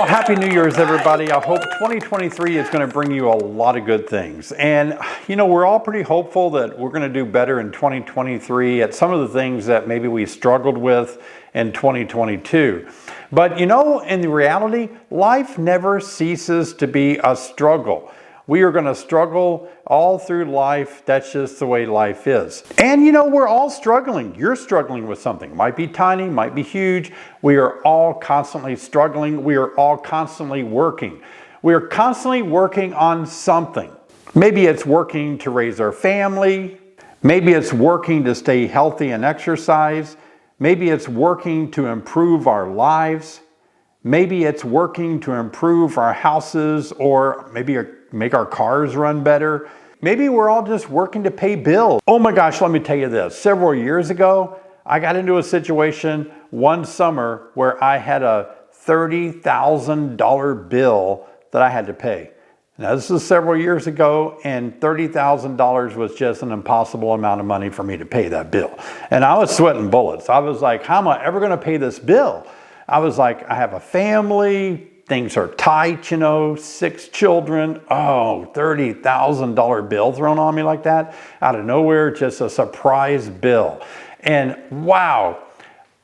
Well, Happy New Year's, everybody. I hope 2023 is going to bring you a lot of good things. And, you know, we're all pretty hopeful that we're going to do better in 2023 at some of the things that maybe we struggled with in 2022. But, you know, in the reality, life never ceases to be a struggle. We are going to struggle all through life. That's just the way life is. And you know, we're all struggling. You're struggling with something. It might be tiny, might be huge. We are all constantly struggling. We are all constantly working. We are constantly working on something. Maybe it's working to raise our family. Maybe it's working to stay healthy and exercise. Maybe it's working to improve our lives. Maybe it's working to improve our houses, or maybe make our cars run better. Maybe we're all just working to pay bills. Oh my gosh, let me tell you this. Several years ago, I got into a situation one summer where I had a $30,000 bill that I had to pay. Now, this is several years ago, and $30,000 was just an impossible amount of money for me to pay that bill. And I was sweating bullets. I was like, how am I ever going to pay this bill? I was like, I have a family, things are tight, you know, 6 children. Oh, $30,000 bill thrown on me like that out of nowhere, just a surprise bill. And wow,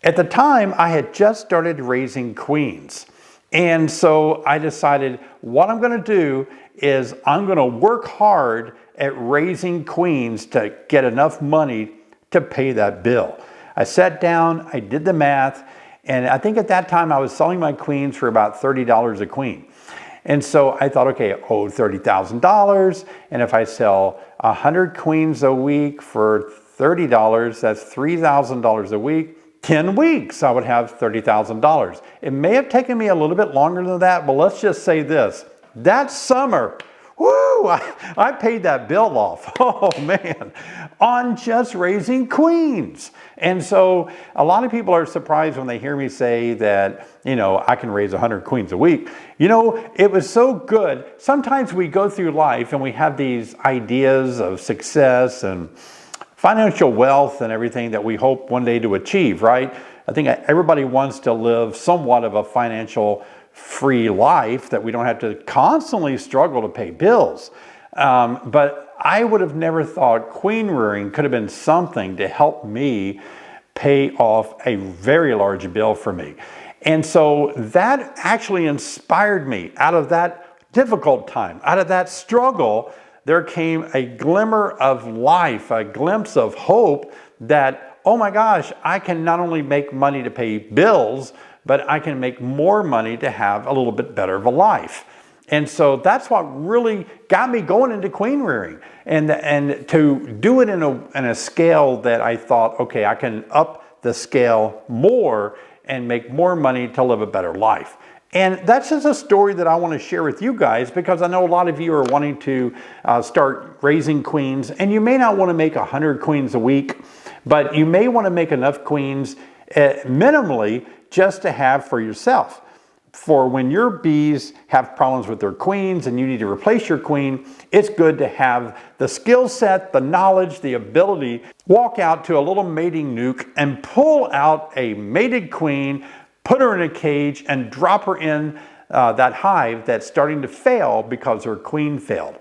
at the time I had just started raising queens. And so I decided what I'm going to do is I'm going to work hard at raising queens to get enough money to pay that bill. I sat down, I did the math. And I think at that time I was selling my queens for about $30 a queen. And so I thought, okay, I owe $30,000. And if I sell 100 queens a week for $30, that's $3,000 a week. 10 weeks, I would have $30,000. It may have taken me a little bit longer than that, but let's just say this. That summer, woo, I paid that bill off. Oh man, on just raising queens. And so a lot of people are surprised when they hear me say that, you know, I can raise 100 queens a week. You know, it was so good. Sometimes we go through life and we have these ideas of success and financial wealth and everything that we hope one day to achieve, right? I think everybody wants to live somewhat of a financial free life, that we don't have to constantly struggle to pay bills. But I would have never thought queen rearing could have been something to help me pay off a very large bill for me. And so that actually inspired me. Out of that difficult time, out of that struggle, there came a glimmer of life, a glimpse of hope that, oh my gosh, I can not only make money to pay bills, but I can make more money to have a little bit better of a life. And so that's what really got me going into queen rearing, and to do it in a scale that I thought, okay, I can up the scale more and make more money to live a better life. And that's just a story that I want to share with you guys, because I know a lot of you are wanting to start raising queens, and you may not want to make 100 queens a week, but you may want to make enough queens minimally just to have for yourself. For when your bees have problems with their queens and you need to replace your queen, it's good to have the skill set, the knowledge, the ability, walk out to a little mating nuke and pull out a mated queen, put her in a cage, and drop her in that hive that's starting to fail because her queen failed,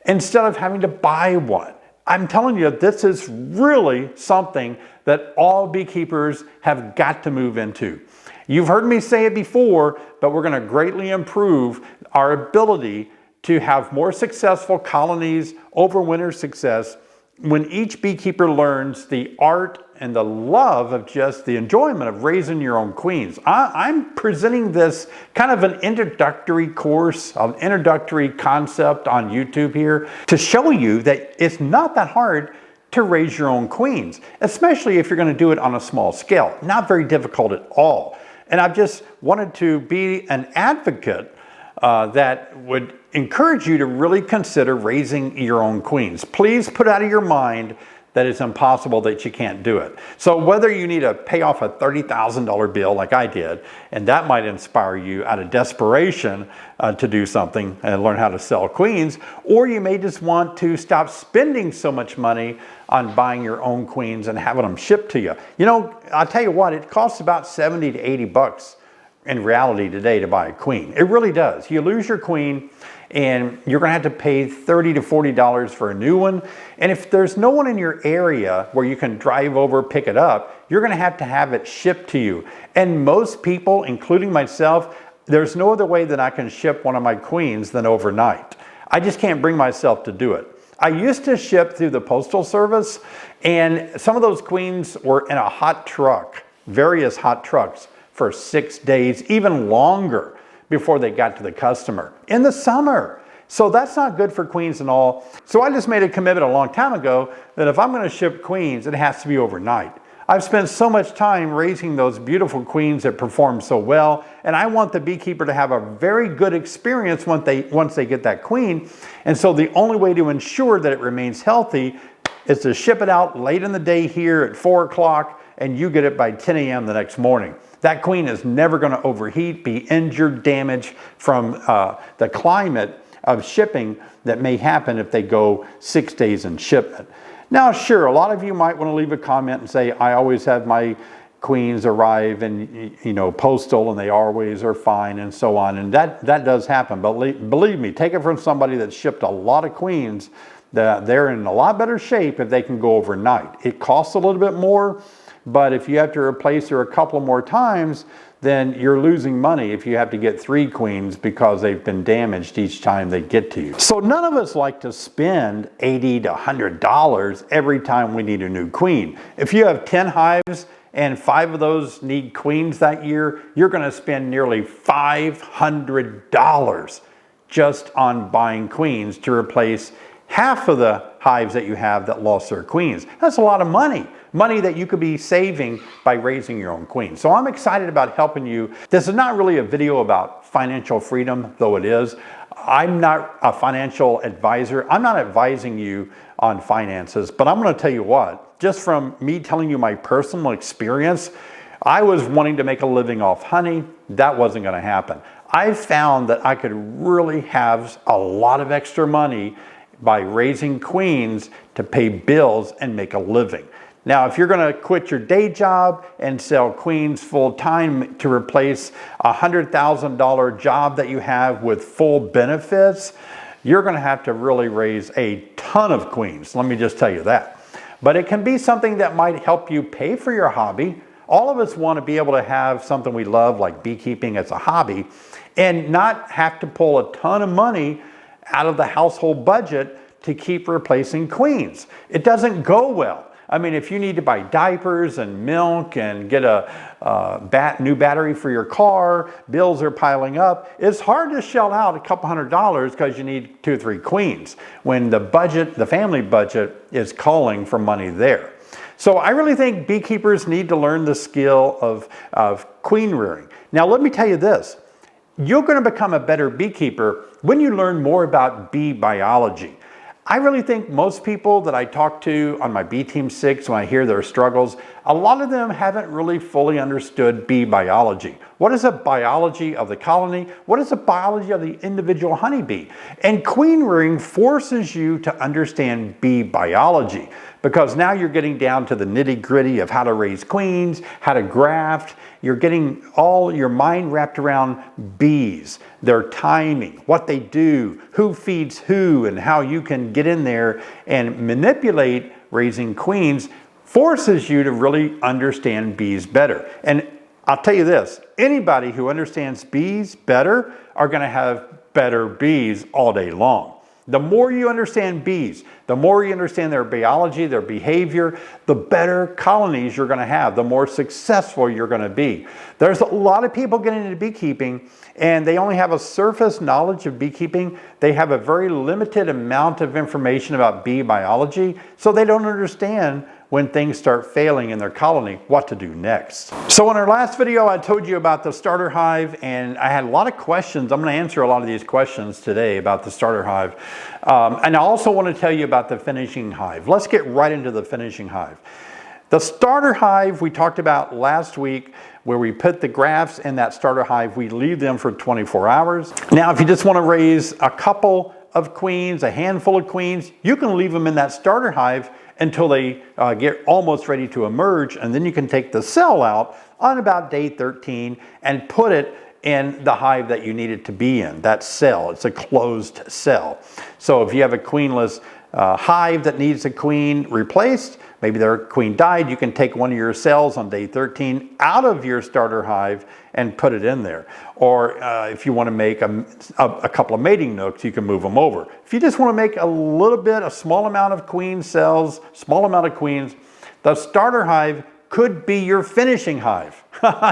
instead of having to buy one. I'm telling you, this is really something that all beekeepers have got to move into. You've heard me say it before, but we're going to greatly improve our ability to have more successful colonies, overwinter success, when each beekeeper learns the art and the love of just the enjoyment of raising your own queens. I'm presenting this kind of an introductory course, an introductory concept on YouTube here to show you that it's not that hard to raise your own queens, especially if you're going to do it on a small scale. Not very difficult at all. And I've just wanted to be an advocate that would encourage you to really consider raising your own queens. Please put out of your mind that it's impossible, that you can't do it. So whether you need to pay off a $30,000 bill like I did, and that might inspire you out of desperation to do something and learn how to sell queens, or you may just want to stop spending so much money on buying your own queens and having them shipped to you. You know, I'll tell you what, it costs about 70 to 80 bucks in reality today to buy a queen. It really does. You lose your queen and you're gonna have to pay $30 to $40 for a new one. And if there's no one in your area where you can drive over, pick it up, you're gonna have to have it shipped to you. And most people, including myself, there's no other way that I can ship one of my queens than overnight. I just can't bring myself to do it. I used to ship through the Postal Service, and some of those queens were in a hot truck, various hot trucks, for 6 days, even longer, before they got to the customer in the summer. So that's not good for queens and all. So I just made a commitment a long time ago that if I'm going to ship queens, it has to be overnight. I've spent so much time raising those beautiful queens that perform so well, and I want the beekeeper to have a very good experience once they get that queen. And so the only way to ensure that it remains healthy is to ship it out late in the day here at 4 o'clock, and you get it by 10 a.m. the next morning. That queen is never going to overheat, be injured, damaged from the climate of shipping that may happen if they go 6 days in shipment. Now, sure, a lot of you might want to leave a comment and say, I always have my queens arrive and, you know, postal, and they always are fine and so on. And that does happen. But believe me, take it from somebody that shipped a lot of queens, that they're in a lot better shape if they can go overnight. It costs a little bit more, but if you have to replace her a couple more times, then you're losing money if you have to get 3 queens because they've been damaged each time they get to you. So none of us like to spend $80 to $100 every time we need a new queen. If you have 10 hives and 5 of those need queens that year, you're going to spend nearly $500 just on buying queens to replace half of the hives that you have that lost their queens. That's a lot of money. Money that you could be saving by raising your own queen. So I'm excited about helping you. This is not really a video about financial freedom, though it is. I'm not a financial advisor. I'm not advising you on finances, but I'm going to tell you what, just from me telling you my personal experience, I was wanting to make a living off honey. That wasn't going to happen. I found that I could really have a lot of extra money by raising queens to pay bills and make a living. Now, if you're going to quit your day job and sell queens full time to replace a $100,000 job that you have with full benefits, you're going to have to really raise a ton of queens. Let me just tell you that. But it can be something that might help you pay for your hobby. All of us want to be able to have something we love, like beekeeping as a hobby, and not have to pull a ton of money out of the household budget to keep replacing queens. It doesn't go well. I mean, if you need to buy diapers and milk and get a new battery for your car, bills are piling up. It's hard to shell out a couple $100 because you need 2 or 3 queens when the budget, the family budget, is calling for money there. So I really think beekeepers need to learn the skill of queen rearing. Now, let me tell you this. You're going to become a better beekeeper when you learn more about bee biology. I really think most people that I talk to on my Bee Team 6, when I hear their struggles, a lot of them haven't really fully understood bee biology. What is the biology of the colony? What is the biology of the individual honeybee? And queen rearing forces you to understand bee biology, because now you're getting down to the nitty-gritty of how to raise queens, how to graft. You're getting all your mind wrapped around bees, their timing, what they do, who feeds who, and how you can get in there and manipulate raising queens. Forces you to really understand bees better. And I'll tell you this, anybody who understands bees better are going to have better bees all day long. The more you understand bees, the more you understand their biology, their behavior, the better colonies you're going to have, the more successful you're going to be. There's a lot of people getting into beekeeping and they only have a surface knowledge of beekeeping. They have a very limited amount of information about bee biology, so they don't understand when things start failing in their colony, what to do next. So in our last video, I told you about the starter hive, and I had a lot of questions. I'm going to answer a lot of these questions today about the starter hive. And I also want to tell you about the finishing hive. Let's get right into the finishing hive. The starter hive we talked about last week, where we put the grafts in that starter hive, we leave them for 24 hours. Now, if you just want to raise a couple of queens, a handful of queens, you can leave them in that starter hive until they get almost ready to emerge, and then you can take the cell out on about day 13 and put it in the hive that you need it to be in, that cell. It's a closed cell. So if you have a queenless hive that needs a queen replaced, maybe their queen died, you can take one of your cells on day 13 out of your starter hive and put it in there. Or if you want to make a couple of mating nooks, you can move them over. If you just want to make a small amount of queen cells, small amount of queens, the starter hive could be your finishing hive.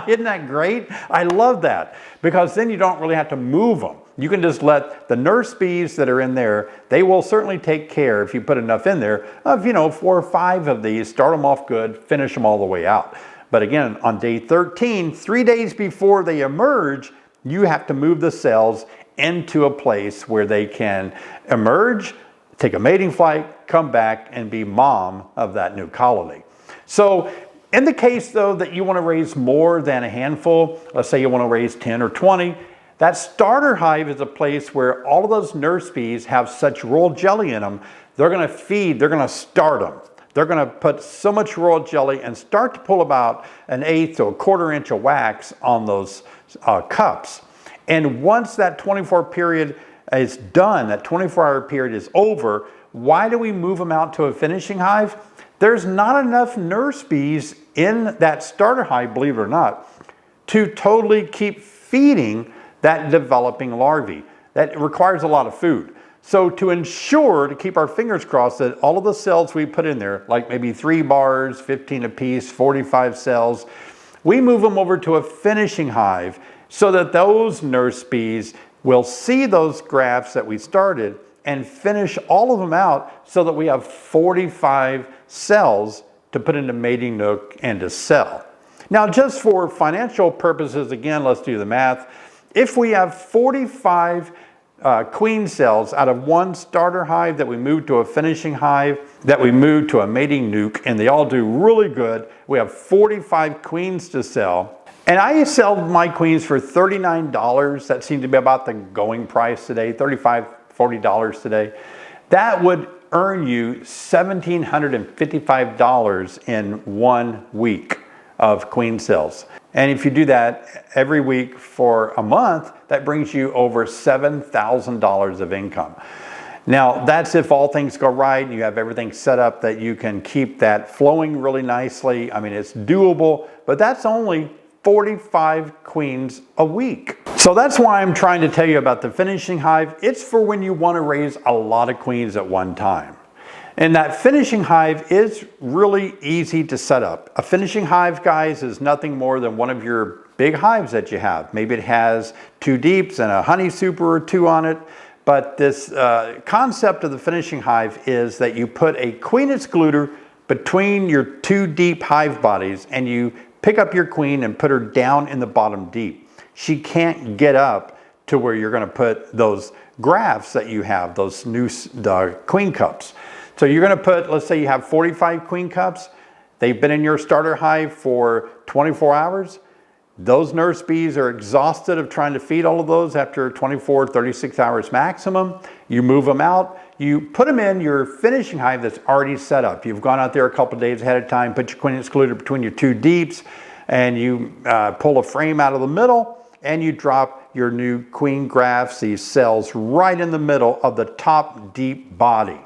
Isn't that great? I love that, because then you don't really have to move them. You can just let the nurse bees that are in there, they will certainly take care, if you put enough in there, of 4 or 5 of these, start them off good, finish them all the way out. But again, on day 13, 3 days before they emerge, you have to move the cells into a place where they can emerge, take a mating flight, come back, and be mom of that new colony. So in the case, though, that you want to raise more than a handful, let's say you want to raise 10 or 20, that starter hive is a place where all of those nurse bees have such royal jelly in them, they're going to feed, they're going to start them. They're going to put so much royal jelly and start to pull about 1/8 to 1/4 inch of wax on those cups. And once that 24 period is done, that 24-hour period is over, why do we move them out to a finishing hive? There's not enough nurse bees in that starter hive, believe it or not, to totally keep feeding that developing larvae. That requires a lot of food. So to ensure, to keep our fingers crossed that all of the cells we put in there, like maybe 3 bars, 15 apiece, 45 cells, we move them over to a finishing hive so that those nurse bees will see those grafts that we started and finish all of them out so that we have 45 cells to put into mating nook and to sell. Now, just for financial purposes, again, let's do the math. If we have 45 queen cells out of one starter hive that we move to a finishing hive, that we move to a mating nuke, and they all do really good, we have 45 queens to sell. And I sell my queens for $39. That seems to be about the going price today, $35, $40 today. That would earn you $1,755 in 1 week of queen cells. And if you do that every week for a month, that brings you over $7,000 of income. Now, that's if all things go right and you have everything set up that you can keep that flowing really nicely. I mean, it's doable, but that's only 45 queens a week. So that's why I'm trying to tell you about the finishing hive. It's for when you want to raise a lot of queens at one time. And that finishing hive is really easy to set up. A finishing hive, guys, is nothing more than one of your big hives that you have. Maybe it has 2 deeps and a honey super or 2 on it. But this concept of the finishing hive is that you put a queen excluder between your 2 deep hive bodies, and you pick up your queen and put her down in the bottom deep. She can't get up to where you're going to put those grafts that you have, those new queen cups. So you're going to put, let's say you have 45 queen cups. They've been in your starter hive for 24 hours. Those nurse bees are exhausted of trying to feed all of those after 24, 36 hours maximum. You move them out. You put them in your finishing hive that's already set up. You've gone out there a couple of days ahead of time, put your queen excluder between your 2 deeps, and you pull a frame out of the middle, and you drop your new queen grafts, these cells, right in the middle of the top deep body.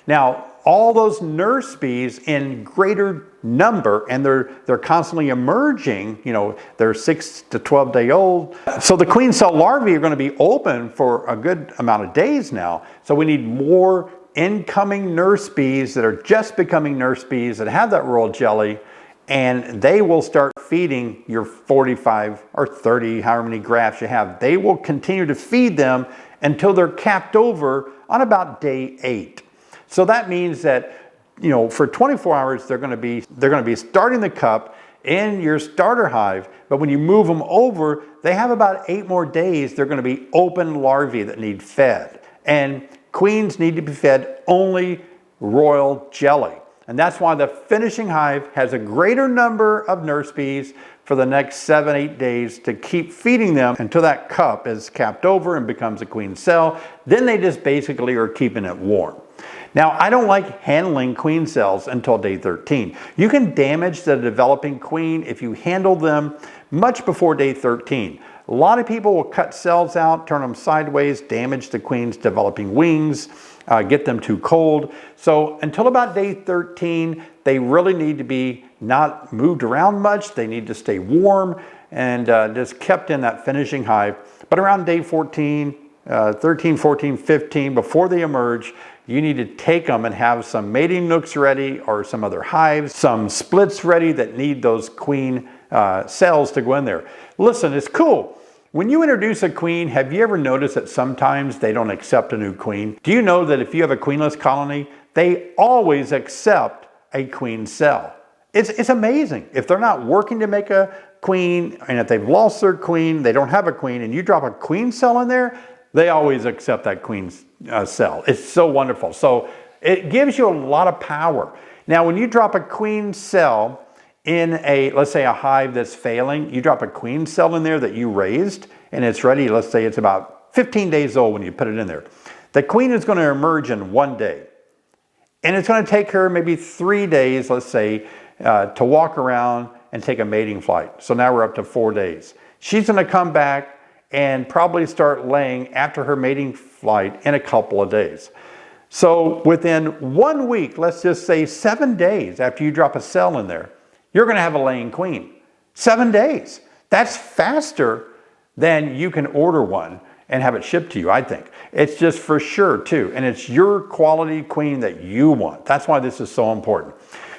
Now, all those nurse bees in greater number, and they're constantly emerging, they're 6 to 12 day old. So the queen cell larvae are going to be open for a good amount of days now. So we need more incoming nurse bees that are just becoming nurse bees that have that royal jelly, and they will start feeding your 45 or 30, however many grafts you have. They will continue to feed them until they're capped over on about day 8. So that means that, for 24 hours, they're going to be starting the cup in your starter hive. But when you move them over, they have about 8 more days. They're going to be open larvae that need fed. And queens need to be fed only royal jelly. And that's why the finishing hive has a greater number of nurse bees for the next 7, 8 days to keep feeding them until that cup is capped over and becomes a queen cell. Then they just basically are keeping it warm. Now, I don't like handling queen cells until day 13. You can damage the developing queen if you handle them much before day 13. A lot of people will cut cells out, turn them sideways, damage the queen's developing wings, get them too cold. So until about day 13, they really need to be not moved around much. They need to stay warm and just kept in that finishing hive. But around day 14, 13, 14, 15, before they emerge, you need to take them and have some mating nooks ready or some other hives, some splits ready that need those queen cells to go in there. Listen, it's cool. When you introduce a queen, have you ever noticed that sometimes they don't accept a new queen? Do you know that if you have a queenless colony, they always accept a queen cell? It's amazing. If they're not working to make a queen, and if they've lost their queen, they don't have a queen, and you drop a queen cell in there, they always accept that queen cell. It's so wonderful. So it gives you a lot of power. Now, when you drop a queen cell in let's say a hive that's failing, you drop a queen cell in there that you raised and it's ready. Let's say it's about 15 days old when you put it in there. The queen is going to emerge in 1 day. And it's going to take her maybe 3 days, let's say, to walk around and take a mating flight. So now we're up to 4 days. She's going to come back and probably start laying after her mating flight in a couple of days. So within 1 week, let's just say 7 days after you drop a cell in there, you're going to have a laying queen. 7 days. That's faster than you can order one and have it shipped to you, I think. It's just for sure too. And it's your quality queen that you want. That's why this is so important.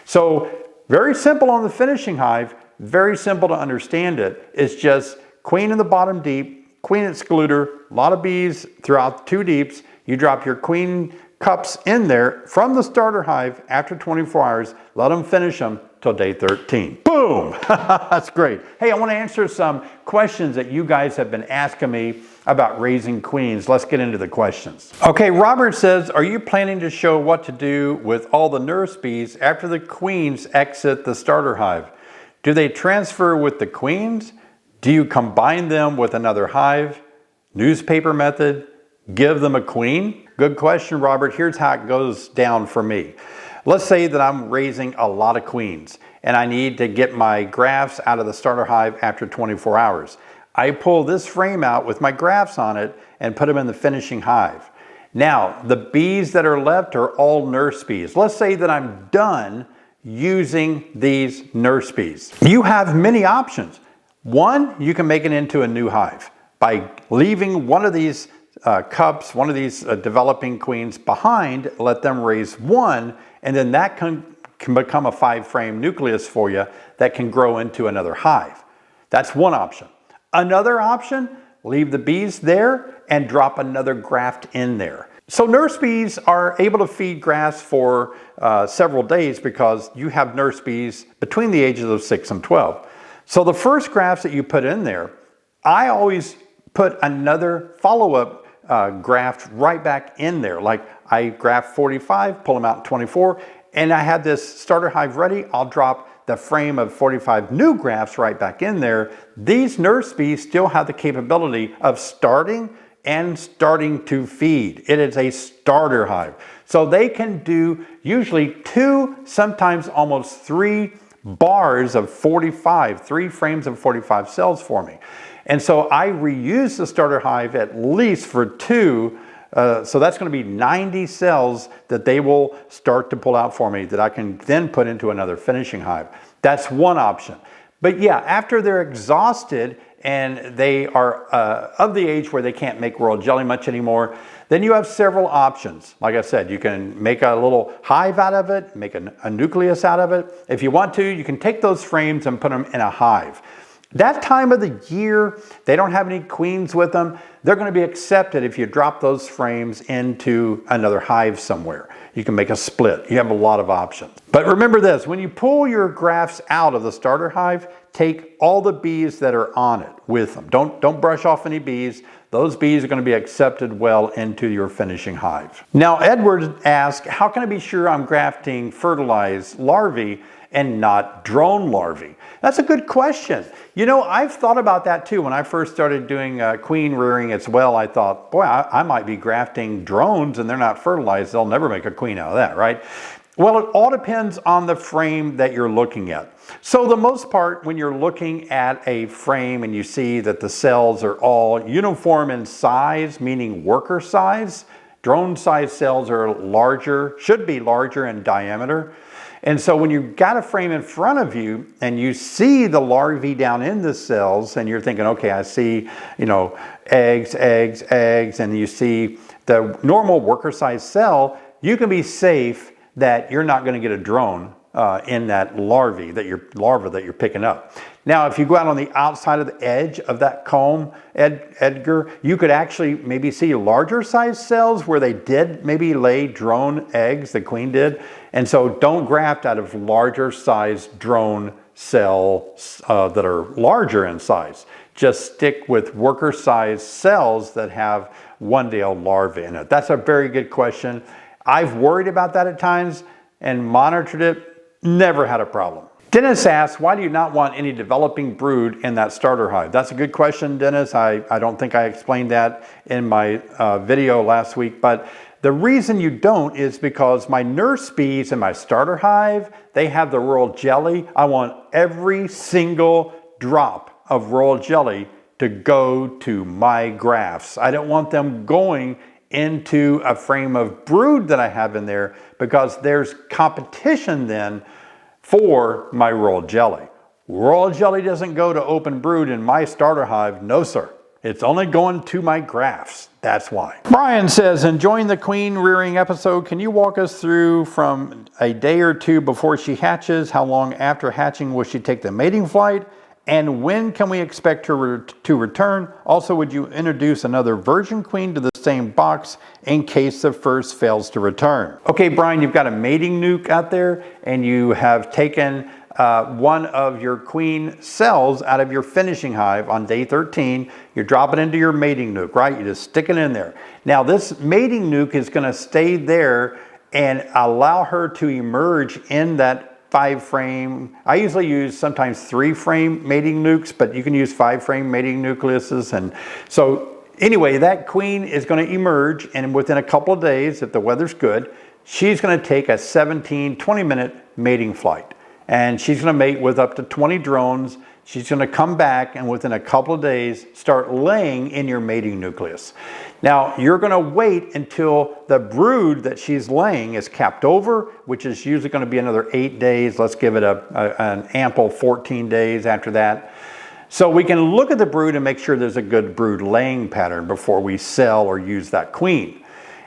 So very simple on the finishing hive, very simple to understand it. It's just queen in the bottom deep, queen excluder, a lot of bees throughout 2 deeps. You drop your queen cups in there from the starter hive after 24 hours, let them finish them till day 13. Boom! That's great. Hey, I want to answer some questions that you guys have been asking me about raising queens. Let's get into the questions. Okay, Robert says, are you planning to show what to do with all the nurse bees after the queens exit the starter hive? Do they transfer with the queens? Do you combine them with another hive? Newspaper method? Give them a queen? Good question, Robert. Here's how it goes down for me. Let's say that I'm raising a lot of queens and I need to get my grafts out of the starter hive after 24 hours. I pull this frame out with my grafts on it and put them in the finishing hive. Now, the bees that are left are all nurse bees. Let's say that I'm done using these nurse bees. You have many options. One, you can make it into a new hive by leaving one of these cups, one of these developing queens behind, let them raise one, and then that can become a 5-frame nucleus for you that can grow into another hive. That's one option. Another option, leave the bees there and drop another graft in there. So nurse bees are able to feed grafts for several days because you have nurse bees between the ages of 6 and 12. So the first grafts that you put in there, I always put another follow-up graft right back in there. Like I graft 45, pull them out 24, and I had this starter hive ready. I'll drop the frame of 45 new grafts right back in there. These nurse bees still have the capability of starting to feed. It is a starter hive. So they can do usually 2, sometimes almost 3 bars of 45, 3 frames of 45 cells for me. And so I reuse the starter hive at least for 2, so that's going to be 90 cells that they will start to pull out for me that I can then put into another finishing hive. That's one option. But yeah, after they're exhausted and they are of the age where they can't make royal jelly much anymore, then you have several options. Like I said, you can make a little hive out of it, make a nucleus out of it. If you want to, you can take those frames and put them in a hive. That time of the year, they don't have any queens with them. They're going to be accepted if you drop those frames into another hive somewhere. You can make a split. You have a lot of options. But remember this, when you pull your grafts out of the starter hive, take all the bees that are on it with them. Don't brush off any bees. Those bees are going to be accepted well into your finishing hive. Now, Edward asked, how can I be sure I'm grafting fertilized larvae and not drone larvae? That's a good question. You know, I've thought about that too. When I first started doing queen rearing as well, I thought, boy, I might be grafting drones and they're not fertilized. They'll never make a queen out of that, right? Well, it all depends on the frame that you're looking at. So the most part, when you're looking at a frame and you see that the cells are all uniform in size, meaning worker size, drone size cells are larger, should be larger in diameter. And so when you've got a frame in front of you and you see the larvae down in the cells and you're thinking, okay, I see, you know, eggs, and you see the normal worker size cell, you can be safe that you're not going to get a drone in that larva that you're picking up. Now, if you go out on the outside of the edge of that comb, Edgar, you could actually maybe see larger size cells where they did maybe lay drone eggs, the queen did. And so don't graft out of larger size drone cells that are larger in size. Just stick with worker size cells that have one-day-old larvae in it. That's a very good question. I've worried about that at times and monitored it, never had a problem. Dennis asks, why do you not want any developing brood in that starter hive? That's a good question, Dennis. I don't think I explained that in my video last week, but the reason you don't is because my nurse bees in my starter hive, they have the royal jelly. I want every single drop of royal jelly to go to my grafts. I don't want them going into a frame of brood that I have in there because there's competition then for my royal jelly. Royal jelly doesn't go to open brood in my starter hive, no sir. It's only going to my grafts, that's why. Brian says, enjoying the queen rearing episode, can you walk us through from a day or two before she hatches, how long after hatching will she take the mating flight? And when can we expect her to return? Also, would you introduce another virgin queen to the same box in case the first fails to return? Okay, Brian, you've got a mating nuke out there and you have taken one of your queen cells out of your finishing hive on day 13. You drop it into your mating nuke, right? You just stick it in there. Now, this mating nuke is going to stay there and allow her to emerge in that 5-frame. I usually use sometimes 3-frame mating nukes, but you can use 5-frame mating nucleuses. And so anyway, that queen is going to emerge, and within a couple of days, if the weather's good, she's going to take a 20-minute mating flight. And she's going to mate with up to 20 drones. She's going to come back and within a couple of days start laying in your mating nucleus. Now, you're going to wait until the brood that she's laying is capped over, which is usually going to be another 8 days. Let's give it an ample 14 days after that. So we can look at the brood and make sure there's a good brood laying pattern before we sell or use that queen.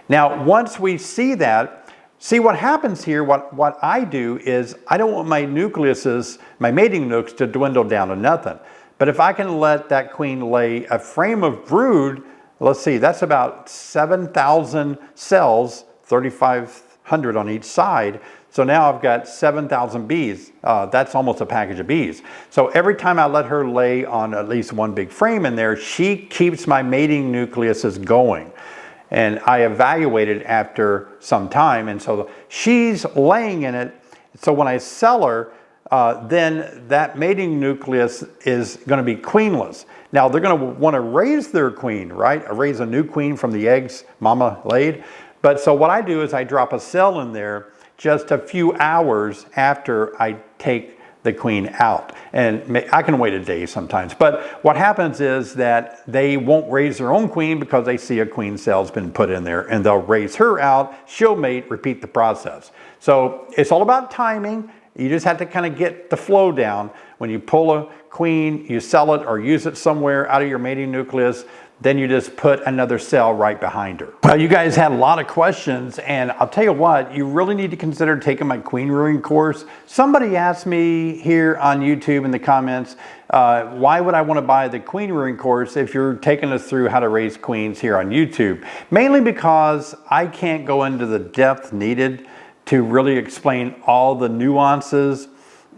Now, once we see that, see what happens here, what I do is I don't want my nucleuses, my mating nukes to dwindle down to nothing. But if I can let that queen lay a frame of brood, let's see, that's about 7,000 cells, 3,500 on each side. So now I've got 7,000 bees. That's almost a package of bees. So every time I let her lay on at least one big frame in there, she keeps my mating nucleuses going. And I evaluate it after some time, and so she's laying in it. So when I sell her, then that mating nucleus is going to be queenless. Now they're going to want to raise their queen, right? Raise a new queen from the eggs mama laid. But so what I do is I drop a cell in there just a few hours after I take the queen out. And I can wait a day sometimes. But what happens is that they won't raise their own queen because they see a queen cell's been put in there, and they'll raise her out, she'll mate, repeat the process. So it's all about timing. You just have to kind of get the flow down. When you pull a queen, you sell it or use it somewhere out of your mating nucleus, then you just put another cell right behind her. Well, you guys had a lot of questions, and I'll tell you what, you really need to consider taking my queen rearing course. Somebody asked me here on YouTube in the comments, why would I want to buy the queen rearing course if you're taking us through how to raise queens here on YouTube? Mainly because I can't go into the depth needed to really explain all the nuances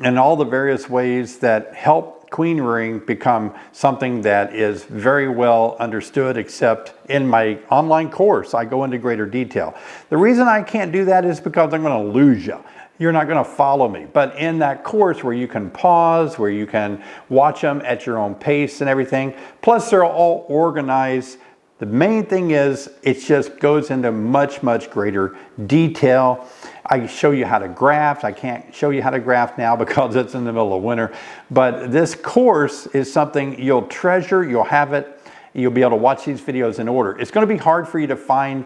and all the various ways that help queen rearing become something that is very well understood, except in my online course, I go into greater detail. The reason I can't do that is because I'm going to lose you. You're not going to follow me. But in that course where you can pause, where you can watch them at your own pace and everything, plus they're all organized. The main thing is it just goes into much, much greater detail. I show you how to graft. I can't show you how to graft now because it's in the middle of winter. But this course is something you'll treasure. You'll have it. You'll be able to watch these videos in order. It's going to be hard for you to find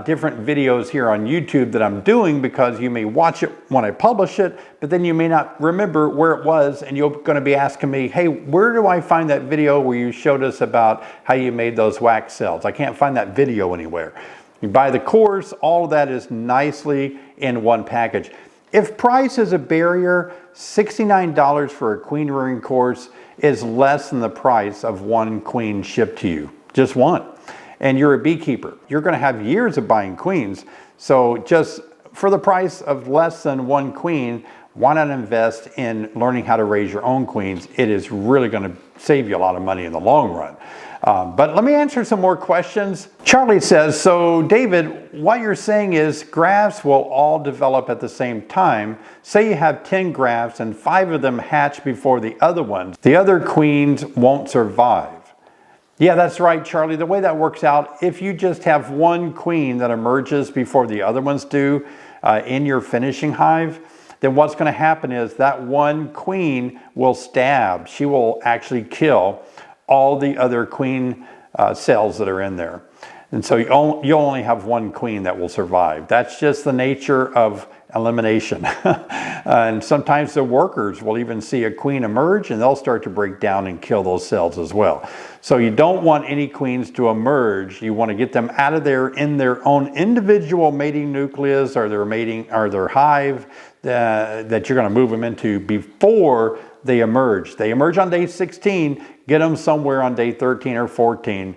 different videos here on YouTube that I'm doing because you may watch it when I publish it, but then you may not remember where it was, and you're going to be asking me, hey, where do I find that video where you showed us about how you made those wax cells? I can't find that video anywhere. You buy the course, all of that is nicely in one package. If price is a barrier, $69 for a queen rearing course is less than the price of one queen shipped to you, just one. And you're a beekeeper. You're going to have years of buying queens. So just for the price of less than one queen, why not invest in learning how to raise your own queens? It is really going to save you a lot of money in the long run. But let me answer some more questions. Charlie says, so David, what you're saying is grafts will all develop at the same time. Say you have 10 grafts and 5 of them hatch before the other ones. The other queens won't survive. Yeah, that's right, Charlie. The way that works out, if you just have one queen that emerges before the other ones do in your finishing hive, then what's going to happen is that one queen will stab. She will actually kill all the other queen cells that are in there. And so you'll only have one queen that will survive. That's just the nature of elimination. And sometimes the workers will even see a queen emerge and they'll start to break down and kill those cells as well. So you don't want any queens to emerge. You want to get them out of there in their own individual mating nucleus or their mating or their hive that you're going to move them into before they emerge. They emerge on day 16, get them somewhere on day 13 or 14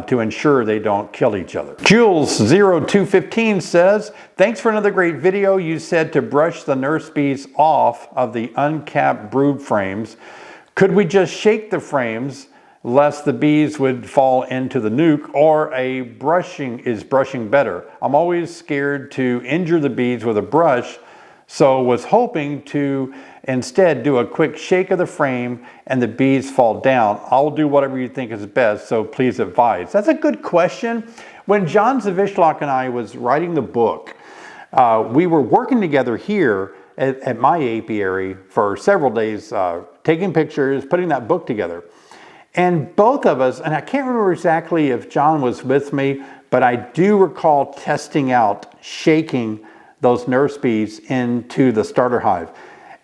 to ensure they don't kill each other. Jules0215 says, thanks for another great video. You said to brush the nurse bees off of the uncapped brood frames. Could we just shake the frames lest the bees would fall into the nuke, or is brushing better? I'm always scared to injure the bees with a brush, so was hoping to instead do a quick shake of the frame and the bees fall down. I'll do whatever you think is best, so please advise. That's a good question. When John Zavishlock and I was writing the book, we were working together here at my apiary for several days, taking pictures, putting that book together. And both of us, and I can't remember exactly if John was with me, but I do recall testing out shaking those nurse bees into the starter hive.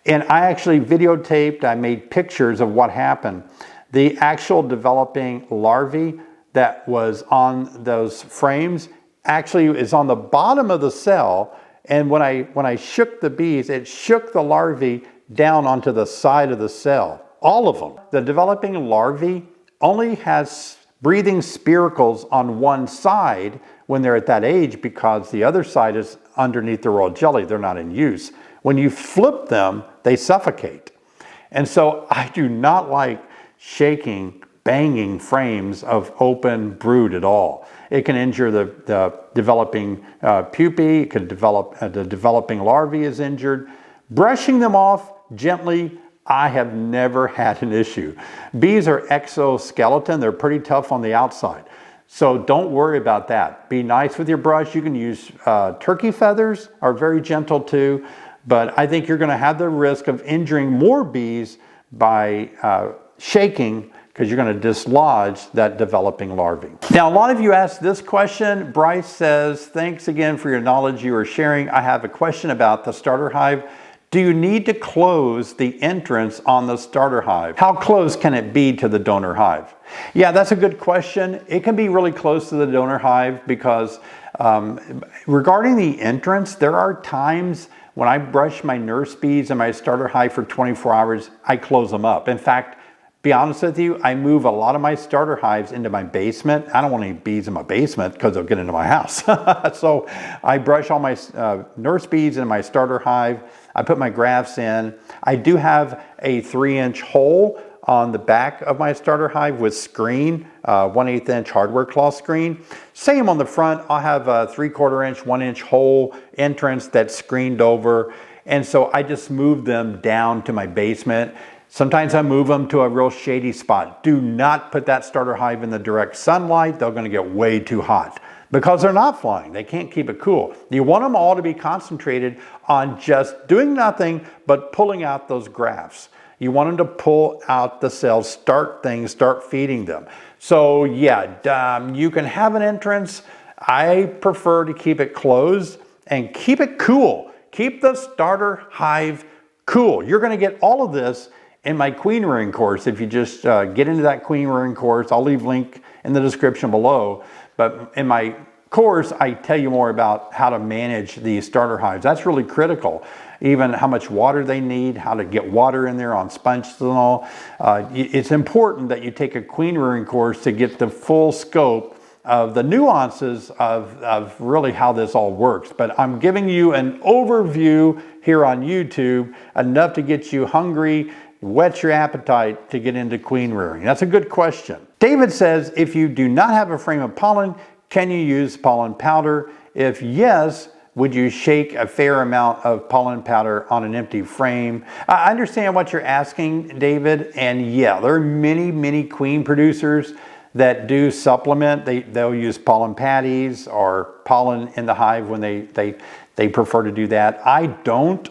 And I actually videotaped, I made pictures of what happened. The actual developing larvae that was on those frames actually is on the bottom of the cell. And when I shook the bees, it shook the larvae down onto the side of the cell. All of them. The developing larvae only has breathing spiracles on one side when they're at that age because the other side is underneath the royal jelly. They're not in use. When you flip them, they suffocate. And so I do not like shaking, banging frames of open brood at all. It can injure the developing pupae. It could develop, the developing larvae is injured. Brushing them off gently, I have never had an issue. Bees are exoskeleton. They're pretty tough on the outside. So don't worry about that. Be nice with your brush. You can use turkey feathers, are very gentle too. But I think you're going to have the risk of injuring more bees by shaking because you're going to dislodge that developing larvae. Now, a lot of you asked this question. Bryce says, thanks again for your knowledge you are sharing. I have a question about the starter hive. Do you need to close the entrance on the starter hive? How close can it be to the donor hive? Yeah, that's a good question. It can be really close to the donor hive because regarding the entrance, there are times when I brush my nurse bees in my starter hive for 24 hours, I close them up. In fact, be honest with you, I move a lot of my starter hives into my basement. I don't want any bees in my basement because they'll get into my house. So I brush all my nurse bees in my starter hive. I put my grafts in. I do have a 3-inch hole on the back of my starter hive with screen, 1/8 inch hardware cloth screen. Same on the front. I'll have a 3/4 inch, 1 inch hole entrance that's screened over. And so I just move them down to my basement. Sometimes I move them to a real shady spot. Do not put that starter hive in the direct sunlight. They're going to get way too hot because they're not flying. They can't keep it cool. You want them all to be concentrated on just doing nothing but pulling out those grafts. You want them to pull out the cells, start things, start feeding them. So yeah, you can have an entrance. I prefer to keep it closed and keep it cool. Keep the starter hive cool. You're going to get all of this in my queen rearing course. If you just get into that queen rearing course, I'll leave a link in the description below. But in my course, I tell you more about how to manage these starter hives. That's really critical. Even how much water they need, how to get water in there on sponges and all. It's important that you take a queen rearing course to get the full scope of the nuances of really how this all works. But I'm giving you an overview here on YouTube, enough to get you hungry, whet your appetite to get into queen rearing. That's a good question. David says, if you do not have a frame of pollen, can you use pollen powder? If yes, would you shake a fair amount of pollen powder on an empty frame? I understand what you're asking, David, and yeah, there are many queen producers that do supplement. They'll use pollen patties or pollen in the hive when they prefer to do that. I don't.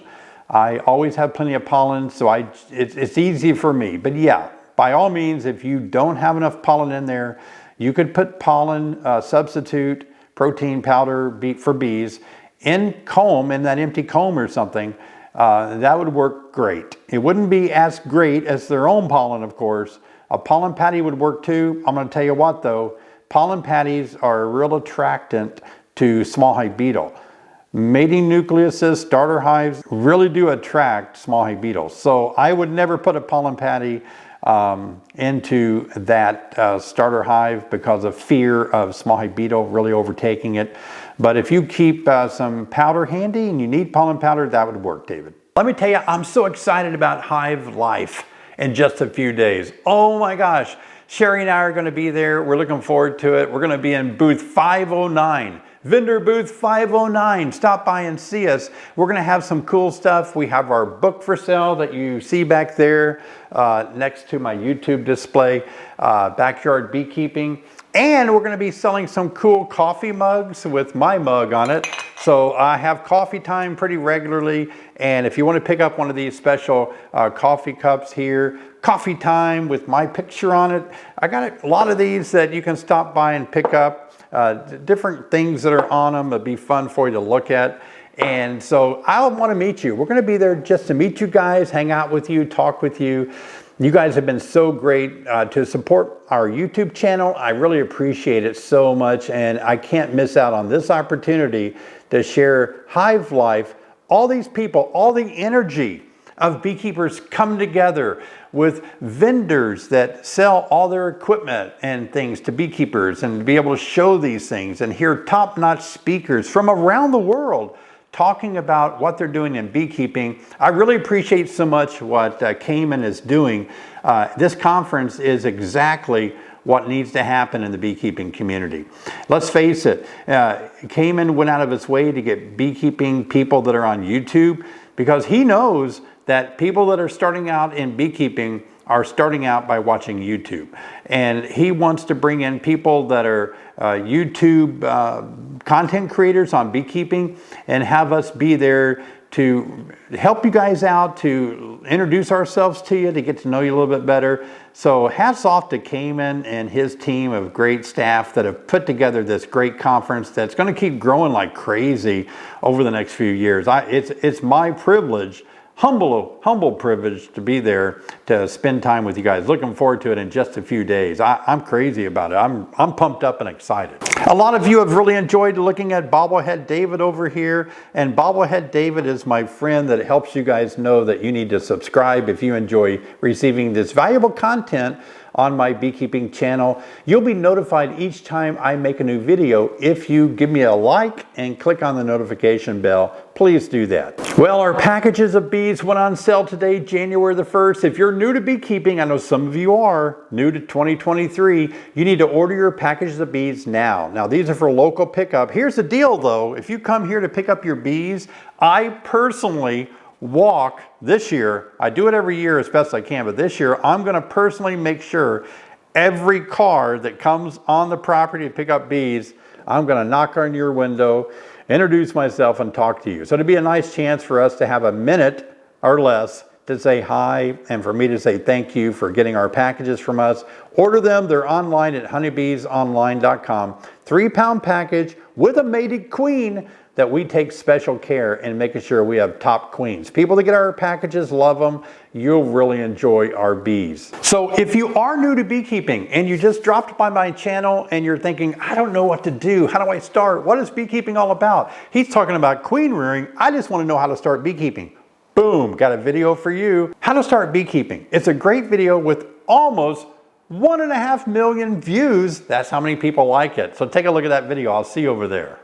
I always have plenty of pollen, so it's easy for me. But yeah, by all means, if you don't have enough pollen in there, you could put pollen substitute protein powder for bees in comb, in that empty comb or something. That would work great. It wouldn't be as great as their own pollen, of course. A pollen patty would work too. I'm going to tell you what though, pollen patties are a real attractant to small hive beetle. Mating nucleuses, starter hives really do attract small hive beetles. So I would never put a pollen patty into that starter hive because of fear of small hive beetle really overtaking it. But if you keep some powder handy and you need pollen powder, that would work, David. Let me tell you, I'm so excited about hive life in just a few days. Oh my gosh, Sherry and I are going to be there. We're looking forward to it. We're going to be in booth 509. Vendor booth 509. Stop by and see us. We're going to have some cool stuff. We have our book for sale that you see back there next to my YouTube display, Backyard Beekeeping. And we're going to be selling some cool coffee mugs with my mug on it. So I have coffee time pretty regularly. And if you want to pick up one of these special coffee cups here, coffee time with my picture on it. I got a lot of these that you can stop by and pick up. Different things that are on them. It'd be fun for you to look at. And so I want to meet you. We're going to be there just to meet you guys, hang out with you, talk with you. You guys have been so great to support our YouTube channel. I really appreciate it so much, and I can't miss out on this opportunity to share hive life. All these people, all the energy of beekeepers come together with vendors that sell all their equipment and things to beekeepers, and to be able to show these things and hear top-notch speakers from around the world talking about what they're doing in beekeeping. I really appreciate so much what Cayman is doing. This conference is exactly what needs to happen in the beekeeping community. Let's face it, Cayman went out of its way to get beekeeping people that are on YouTube because he knows that people that are starting out in beekeeping are starting out by watching YouTube. And he wants to bring in people that are YouTube content creators on beekeeping and have us be there to help you guys out, to introduce ourselves to you, to get to know you a little bit better. So hats off to Cayman and his team of great staff that have put together this great conference that's going to keep growing like crazy over the next few years. It's my privilege, humble privilege to be there to spend time with you guys. Looking forward to it in just a few days. I'm crazy about it. I'm pumped up and excited. A lot of you have really enjoyed looking at Bobblehead David over here, and Bobblehead David is my friend that helps you guys know that you need to subscribe if you enjoy receiving this valuable content on my beekeeping channel. You'll be notified each time I make a new video if you give me a like and click on the notification bell. Please do that. Well, our packages of bees went on sale today, January the 1st. If you're new to beekeeping, I know some of you are, new to 2023, you need to order your packages of bees now. Now, these are for local pickup. Here's the deal though, if you come here to pick up your bees, I personally walk this year, I do it every year as best I can, but this year I'm gonna personally make sure every car that comes on the property to pick up bees, I'm gonna knock on your window, introduce myself and talk to you. So it'd be a nice chance for us to have a minute or less to say hi and for me to say thank you for getting our packages from us. Order them, they're online at honeybeesonline.com. 3-pound package with a mated queen that we take special care in making sure we have top queens. People that get our packages love them. You'll really enjoy our bees. So if you are new to beekeeping and you just dropped by my channel and you're thinking, I don't know what to do, how do I start? What is beekeeping all about? He's talking about queen rearing. I just want to know how to start beekeeping. Boom, got a video for you. How to start beekeeping. It's a great video with almost 1.5 million views. That's how many people like it. So take a look at that video. I'll see you over there.